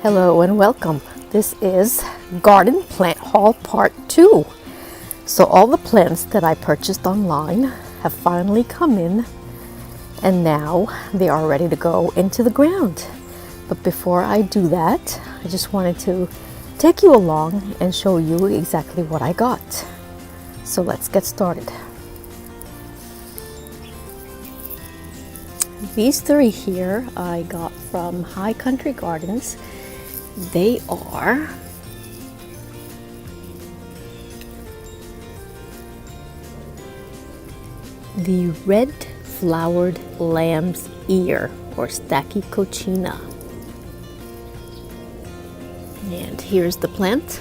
Hello and welcome. This is Garden Plant Haul Part 2. So all the plants that I purchased online have finally come in and now they are ready to go into the ground. But before I do that, I just wanted to take you along and show you exactly what I got. So let's get started. These three here I got from High Country Gardens. They are the red flowered lamb's ear or Stachycoccina. And here's the plant.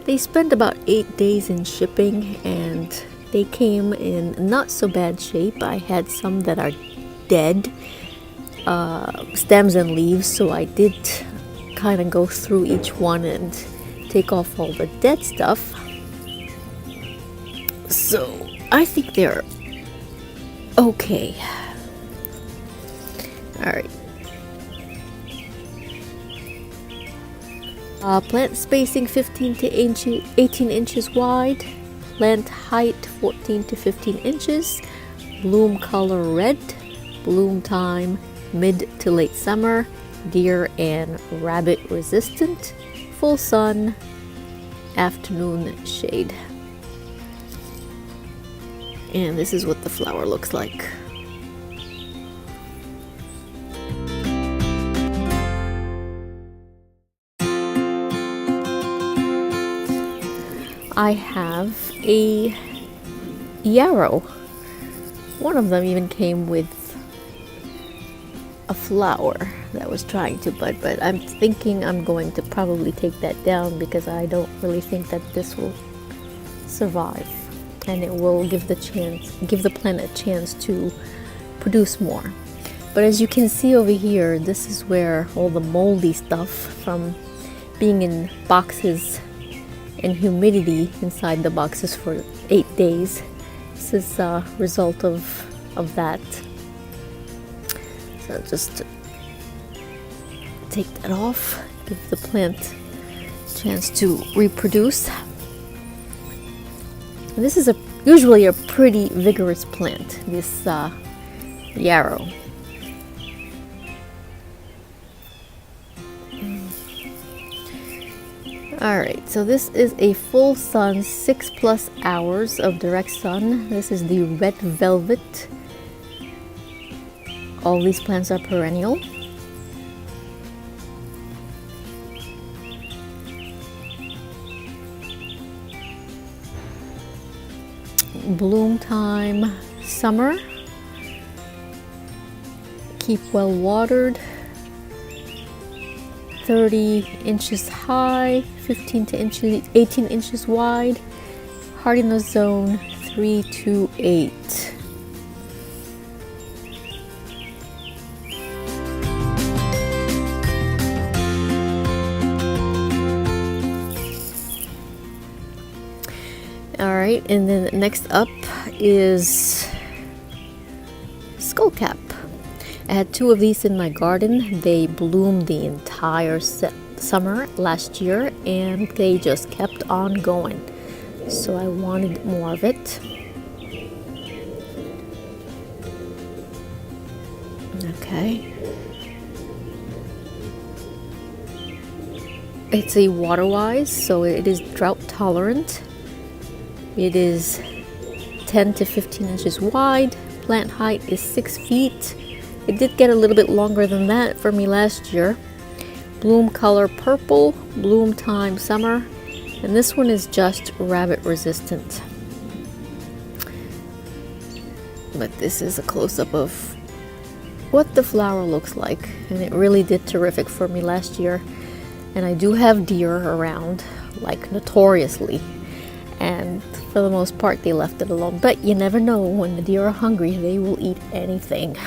They spent about 8 days in shipping and they came in not so bad shape. I had some that are dead, stems and leaves, so I did kind of go through each one and take off all the dead stuff. So I think they're okay. Alright. Plant spacing 15 to 18 inches wide. Plant height 14 to 15 inches. Bloom color red. Bloom time mid to late summer. Deer and rabbit resistant. Full sun. Afternoon shade. And this is what the flower looks like. I have a Yarrow. One of them even came with a flower that was trying to bud, but I'm thinking I'm going to probably take that down because I don't really think that this will survive, and it will give the plant a chance to produce more. But as you can see over here, this is where all the moldy stuff from being in boxes and humidity inside the boxes for 8 days. This is a result of that. So just take that off, give the plant a chance to reproduce. And this is usually a pretty vigorous plant, this Yarrow. Alright, so this is a full sun, 6+ hours of direct sun. This is the red velvet. All these plants are perennial. Bloom time, summer. Keep well watered. 30 inches high, 15 to 18 inches wide. Hardiness zone 3 to 8. Alright, and then next up is Skullcap. I had 2 of these in my garden. They bloomed the entire summer last year and they just kept on going. So I wanted more of it. Okay. It's a water wise, so it is drought tolerant. It is 10 to 15 inches wide. Plant height is 6 feet. It did get a little bit longer than that for me last year. Bloom color purple, bloom time summer, and this one is just rabbit resistant. But this is a close-up of what the flower looks like, and it really did terrific for me last year. And I do have deer around, like notoriously, and for the most part they left it alone. But you never know, when the deer are hungry, they will eat anything.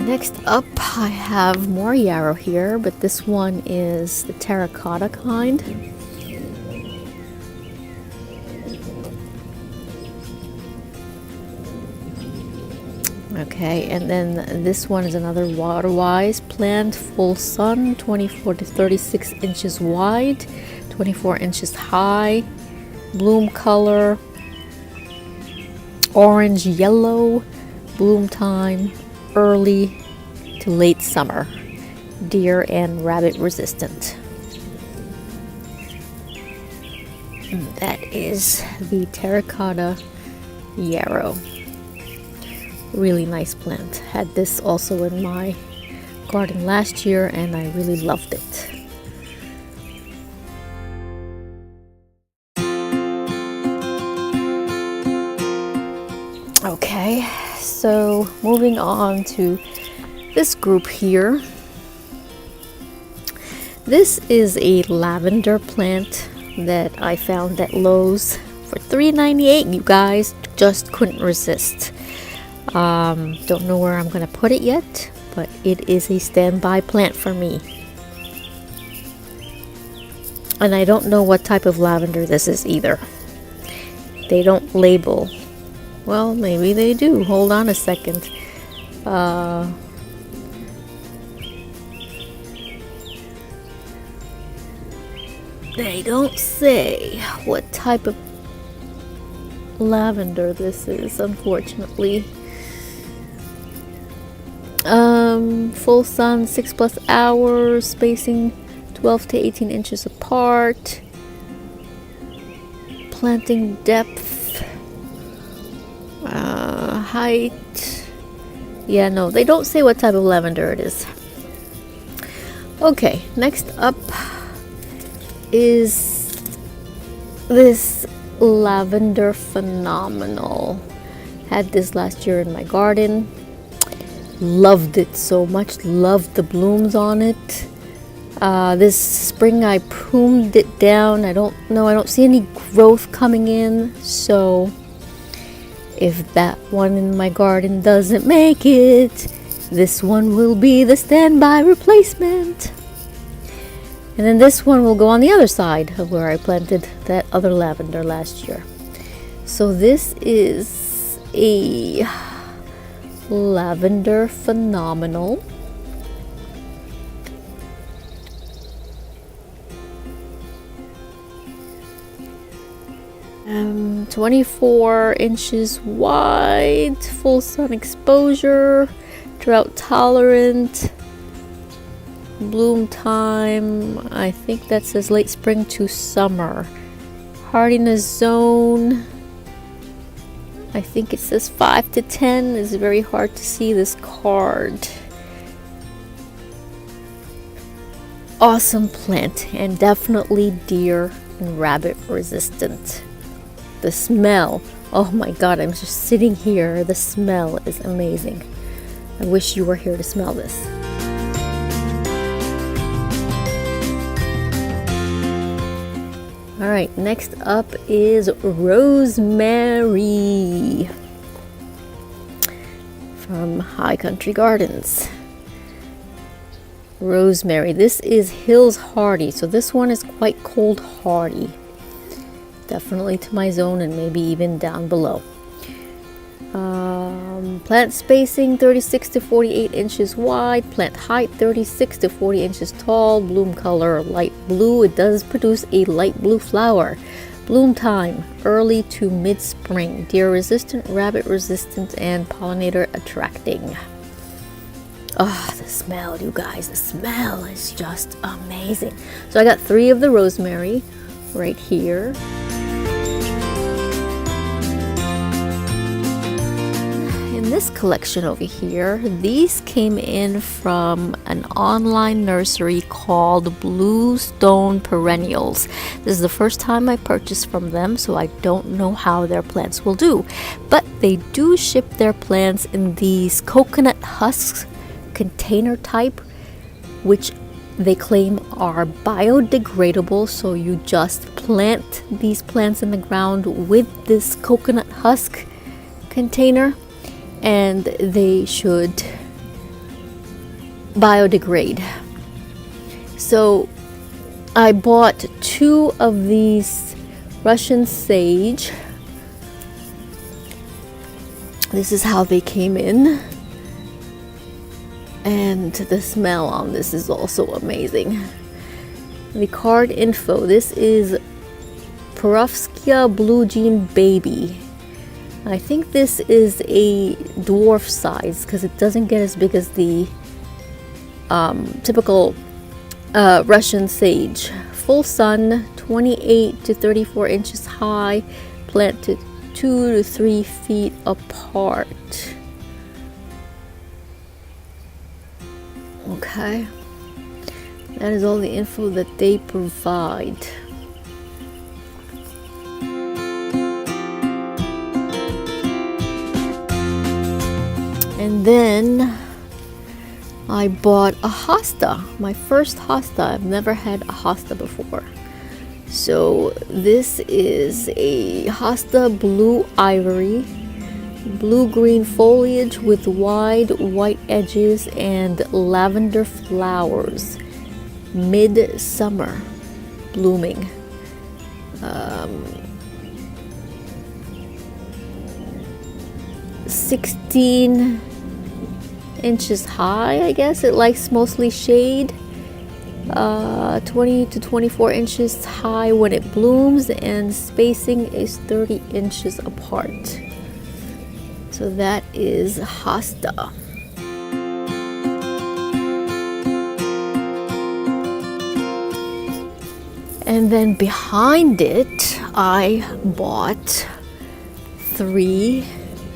Next up, I have more Yarrow here, but this one is the terracotta kind. Okay, and then this one is another water-wise plant, full sun, 24 to 36 inches wide, 24 inches high, bloom color, orange yellow, bloom time, early to late summer, deer and rabbit resistant. And that is the terracotta yarrow. Really nice plant. Had this also in my garden last year and I really loved it. Okay, so moving on to this group here. This is a lavender plant that I found at Lowe's for $3.98. You guys, just couldn't resist. Don't know where I'm gonna put it yet, but it is a standby plant for me. And I don't know what type of lavender this is either. They don't label. Well, maybe they do. Hold on a second. They don't say what type of lavender this is, unfortunately. Full sun, 6+ hours, spacing 12 to 18 inches apart. Planting depth, height. Yeah, no, they don't say what type of lavender it is. Okay, next up is this Lavender Phenomenal. Had this last year in my garden. Loved it so much. Loved the blooms on it. This spring I pruned it down. I don't see any growth coming in, so if that one in my garden doesn't make it, this one will be the standby replacement. And then this one will go on the other side of where I planted that other lavender last year. So this is a Lavender Phenomenal. Um, 24 inches wide, full sun exposure, drought tolerant. Bloom time, I think that says late spring to summer. Hardiness zone, I think it says 5 to 10. It's very hard to see this card. Awesome plant, and definitely deer and rabbit resistant. The smell, oh my god, I'm just sitting here. The smell is amazing. I wish you were here to smell this. All right, next up is Rosemary from High Country Gardens. Rosemary, this is Hills Hardy, so this one is quite cold hardy. Definitely to my zone and maybe even down below. Plant spacing 36 to 48 inches wide, plant height 36 to 40 inches tall, bloom color light blue. It does produce a light blue flower. Bloom time early to mid-spring, deer resistant, rabbit resistant, and pollinator attracting. Oh, the smell, you guys, the smell is just amazing. So I got 3 of the rosemary right here. In this collection over here, these came in from an online nursery called Bluestone Perennials. This is the first time I purchased from them, so I don't know how their plants will do. But they do ship their plants in these coconut husks container type, which they claim are biodegradable. So you just plant these plants in the ground with this coconut husk container, and they should biodegrade. So I bought 2 of these Russian sage. This is how they came in. And the smell on this is also amazing. The card info, this is Perovskia Blue Jean Baby. I think this is a dwarf size because it doesn't get as big as the typical Russian sage. Full sun, 28 to 34 inches high, planted 2 to 3 feet apart. Okay, that is all the info that they provide. And then I bought a hosta, my first hosta. I've never had a hosta before. So this is a hosta blue ivory, blue-green foliage with wide white edges and lavender flowers, mid-summer blooming. 16 inches high, I guess. It likes mostly shade. 20 to 24 inches high when it blooms, and spacing is 30 inches apart. So that is hosta. And then behind it, I bought 3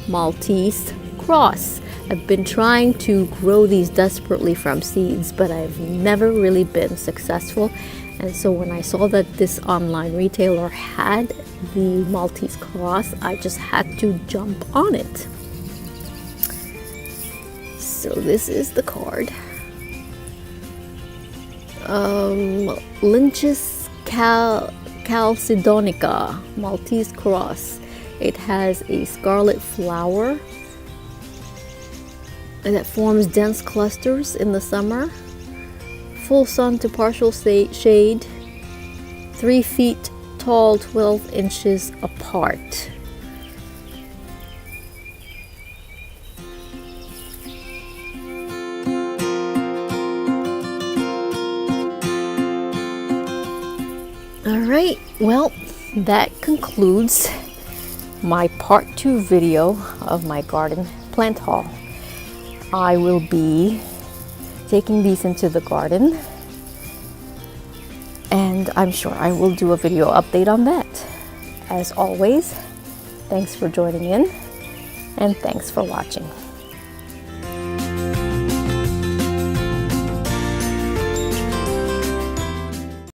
Maltese cross. I've been trying to grow these desperately from seeds, but I've never really been successful. And so when I saw that this online retailer had the Maltese cross, I just had to jump on it. So this is the card. Lynchus calcedonica Maltese cross. It has a scarlet flower that forms dense clusters in the summer. Full sun to partial shade. 3 feet tall, 12 inches apart. Alright, well, that concludes my part 2 video of my garden plant haul. I will be taking these into the garden, and I'm sure I will do a video update on that. As always, thanks for joining in, and thanks for watching.